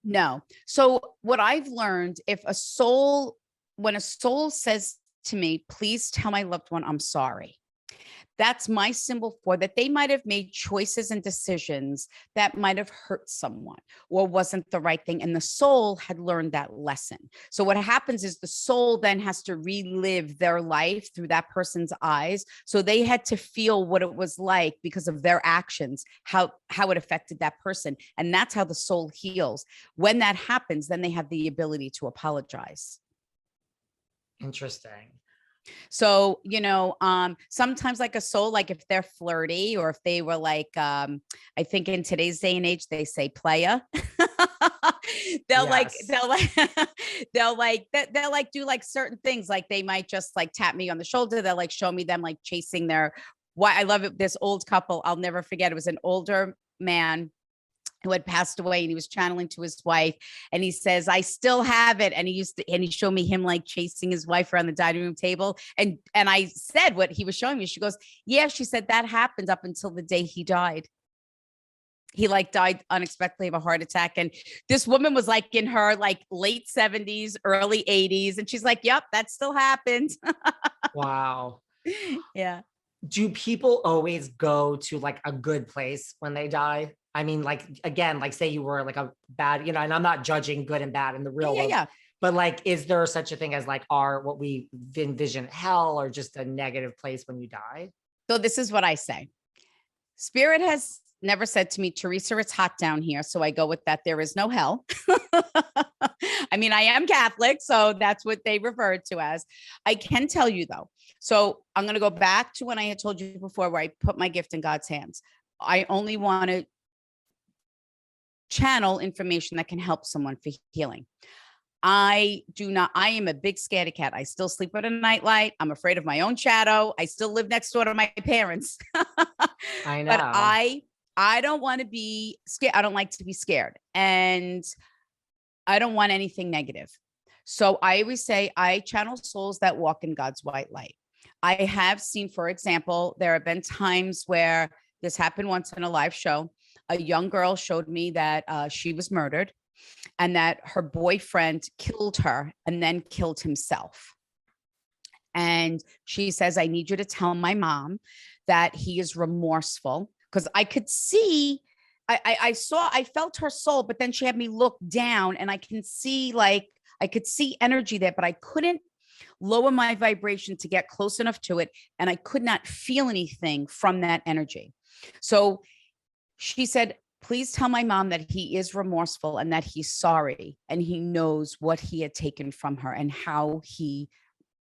No. So what I've learned, when a soul says to me, please tell my loved one I'm sorry, that's my symbol for that they might have made choices and decisions that might have hurt someone or wasn't the right thing. And the soul had learned that lesson. So what happens is the soul then has to relive their life through that person's eyes. So they had to feel what it was like because of their actions, how it affected that person. And that's how the soul heals. When that happens, then they have the ability to apologize. Interesting. So, sometimes like a soul, like if they're flirty or if they were like, I think in today's day and age, they say playa. they'll like, Yes. they'll like, they'll like do like certain things. Like they might just like tap me on the shoulder. They'll like show me them like chasing why I love it. This old couple, I'll never forget. It was an older man who had passed away, and he was channeling to his wife, and he says, I still have it. And he showed me him like chasing his wife around the dining room table. And I said what he was showing me. She goes, yeah, she said that happened up until the day he died. He like died unexpectedly of a heart attack. And this woman was like in her like late 70s, early 80s. And she's like, yep, that still happened. Wow. Yeah. Do people always go to like a good place when they die? I mean, like, again, like say you were like a bad, and I'm not judging good and bad in the real world, but like, is there such a thing as like what we envision hell or just a negative place when you die? So this is what I say. Spirit has never said to me, Theresa, it's hot down here. So I go with that. There is no hell. I mean, I am Catholic, so that's what they refer to as. I can tell you though. So I'm going to go back to when I had told you before, where I put my gift in God's hands. I only want to channel information that can help someone for healing. I am a big scaredy cat. I still sleep with a nightlight. I'm afraid of my own shadow. I still live next door to my parents. I know. But I don't want to be scared. I don't like to be scared. And I don't want anything negative. So I always say I channel souls that walk in God's white light. I have seen, for example, there have been times where this happened once in a live show. A young girl showed me that she was murdered and that her boyfriend killed her and then killed himself. And she says, I need you to tell my mom that he is remorseful, because I could see, I felt her soul, but then she had me look down and I could see energy there, but I couldn't lower my vibration to get close enough to it. And I could not feel anything from that energy. So she said, please tell my mom that he is remorseful and that he's sorry. And he knows what he had taken from her and how he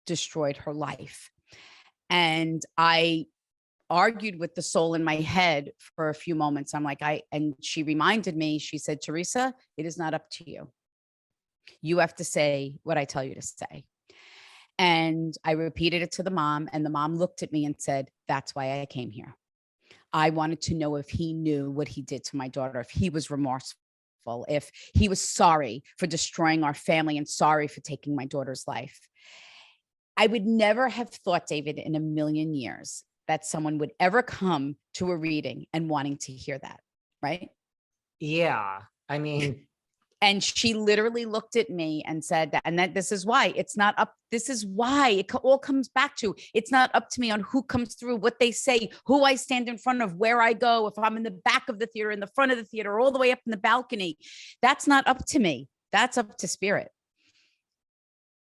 destroyed her life. And I argued with the soul in my head for a few moments. I'm like, and she reminded me, she said, Theresa, it is not up to you. You have to say what I tell you to say. And I repeated it to the mom, and the mom looked at me and said, that's why I came here. I wanted to know if he knew what he did to my daughter, if he was remorseful, if he was sorry for destroying our family and sorry for taking my daughter's life. I would never have thought, David, in a million years that someone would ever come to a reading and wanting to hear that, right? Yeah. I mean, and she literally looked at me and said that, and that this is why it's not up. This is why it all comes back to, it's not up to me on who comes through, what they say, who I stand in front of, where I go, if I'm in the back of the theater, in the front of the theater, all the way up in the balcony. That's not up to me. That's up to spirit.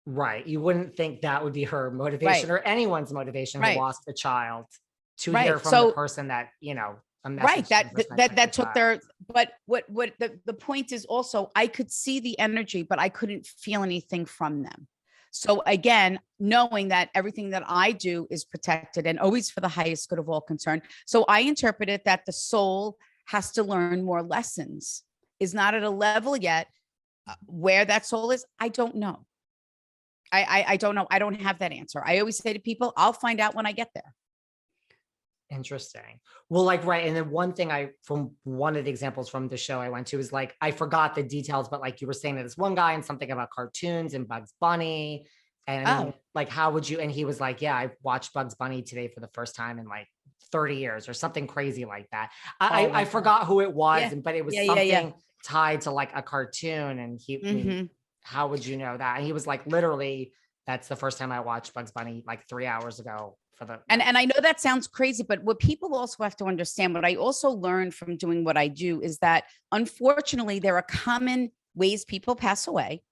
Right. You wouldn't think that would be her motivation, or anyone's motivation who lost a child, to hear from the person that, a message that took their, but what the point is also, I could see the energy, but I couldn't feel anything from them. So again, knowing that everything that I do is protected and always for the highest good of all concerned. So I interpreted that the soul has to learn more lessons, is not at a level yet. Where that soul is, I don't know. I don't know. I don't have that answer. I always say to people, I'll find out when I get there. Interesting. Well, right. And then one thing from one of the examples from the show I went to is I forgot the details, but you were saying that this one guy and something about cartoons and Bugs Bunny. And I mean, how would you, and he was like, yeah, I watched Bugs Bunny today for the first time in 30 years or something crazy like that. I forgot who it was, but it was something tied to like a cartoon. And I mean, Mhm. how would you know that? And he was like, literally, that's the first time I watched Bugs Bunny like 3 hours ago for the. And I know that sounds crazy, but what people also have to understand, what I also learned from doing what I do is that unfortunately there are common ways people pass away.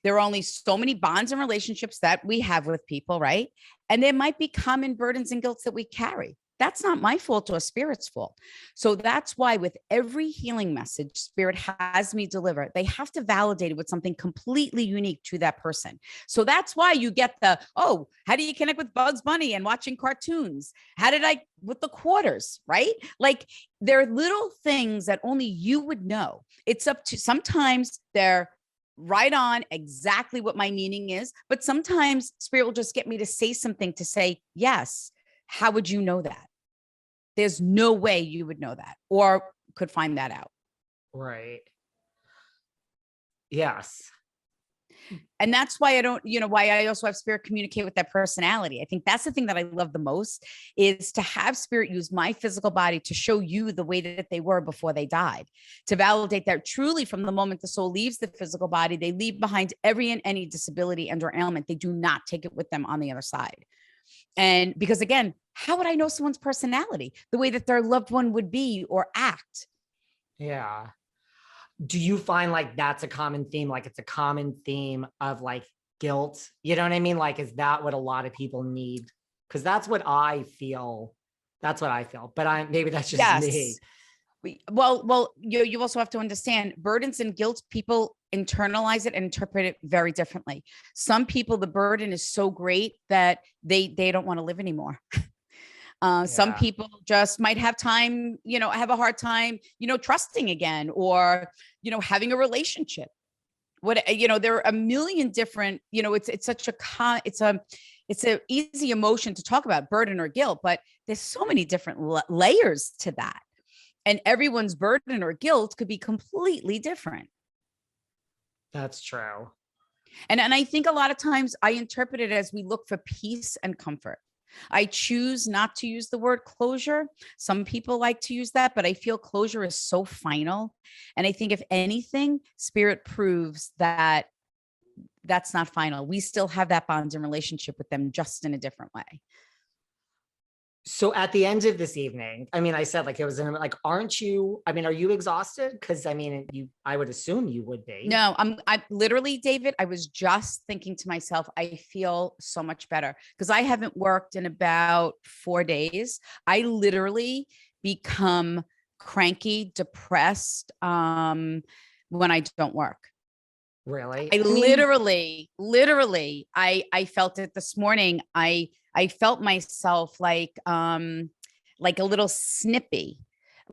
There are only so many bonds and relationships that we have with people, right? And there might be common burdens and guilt that we carry. That's not my fault or Spirit's fault. So that's why with every healing message Spirit has me deliver, they have to validate it with something completely unique to that person. So that's why you get the, oh, how do you connect with Bugs Bunny and watching cartoons? How did I with the quarters, right? Like there are little things that only you would know. It's up to, sometimes they're right on exactly what my meaning is, but sometimes Spirit will just get me to say something to say, yes, how would you know that? There's no way you would know that or could find that out. Right. Yes. And that's why I don't, why I also have Spirit communicate with that personality. I think that's the thing that I love the most, is to have Spirit use my physical body to show you the way that they were before they died, to validate that truly from the moment the soul leaves the physical body, they leave behind every and any disability and or ailment. They do not take it with them on the other side. And because again, how would I know someone's personality, the way that their loved one would be or act? Yeah. Do you find like that's a common theme? Like it's a common theme of like guilt. You know what I mean? Like, is that what a lot of people need? Because that's what I feel. That's what I feel. But maybe that's just me. Yes. Well, you also have to understand burdens and guilt. People internalize it and interpret it very differently. Some people, the burden is so great that they don't want to live anymore. Some Yeah. people just might have time, have a hard time, trusting again, or, having a relationship. There are a million different, it's such a it's a easy emotion to talk about, burden or guilt, but there's so many different layers to that. And everyone's burden or guilt could be completely different. That's true. And I think a lot of times I interpret it as we look for peace and comfort. I choose not to use the word closure. Some people like to use that, but I feel closure is so final. And I think if anything, Spirit proves that that's not final. We still have that bond and relationship with them, just in a different way. So at the end of this evening, I mean, I said like it was like, aren't you? I mean, are you exhausted? Because I mean, I would assume you would be. No, I literally, David, I was just thinking to myself, I feel so much better because I haven't worked in about 4 days. I literally become cranky, depressed when I don't work. Really? I I mean, literally, I felt it this morning. I felt myself like a little snippy.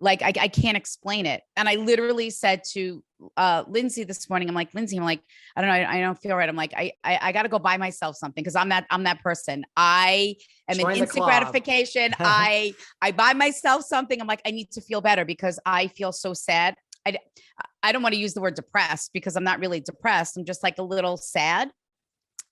Like I can't explain it. And I literally said to Lindsay this morning, I'm like, Lindsay, I'm like, I don't know, I don't feel right. I'm like, I gotta go buy myself something because I'm that person. I am an join the instant club. gratification. I buy myself something. I'm like, I need to feel better because I feel so sad. I don't want to use the word depressed because I'm not really depressed. I'm just like a little sad.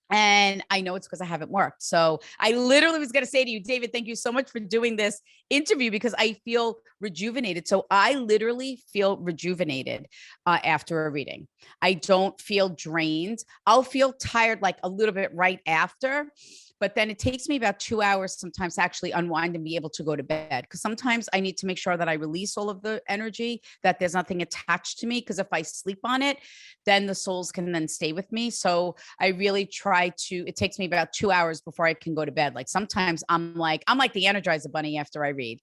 And I know it's because I haven't worked. So I literally was going to say to you, David, thank you so much for doing this interview because I feel rejuvenated. So I literally feel rejuvenated after a reading. I don't feel drained. I'll feel tired like a little bit right after. But then it takes me about 2 hours sometimes to actually unwind and be able to go to bed. Because sometimes I need to make sure that I release all of the energy, that there's nothing attached to me. Because if I sleep on it, then the souls can then stay with me. So I really try to, it takes me about 2 hours before I can go to bed. Like sometimes I'm like the Energizer Bunny after I read.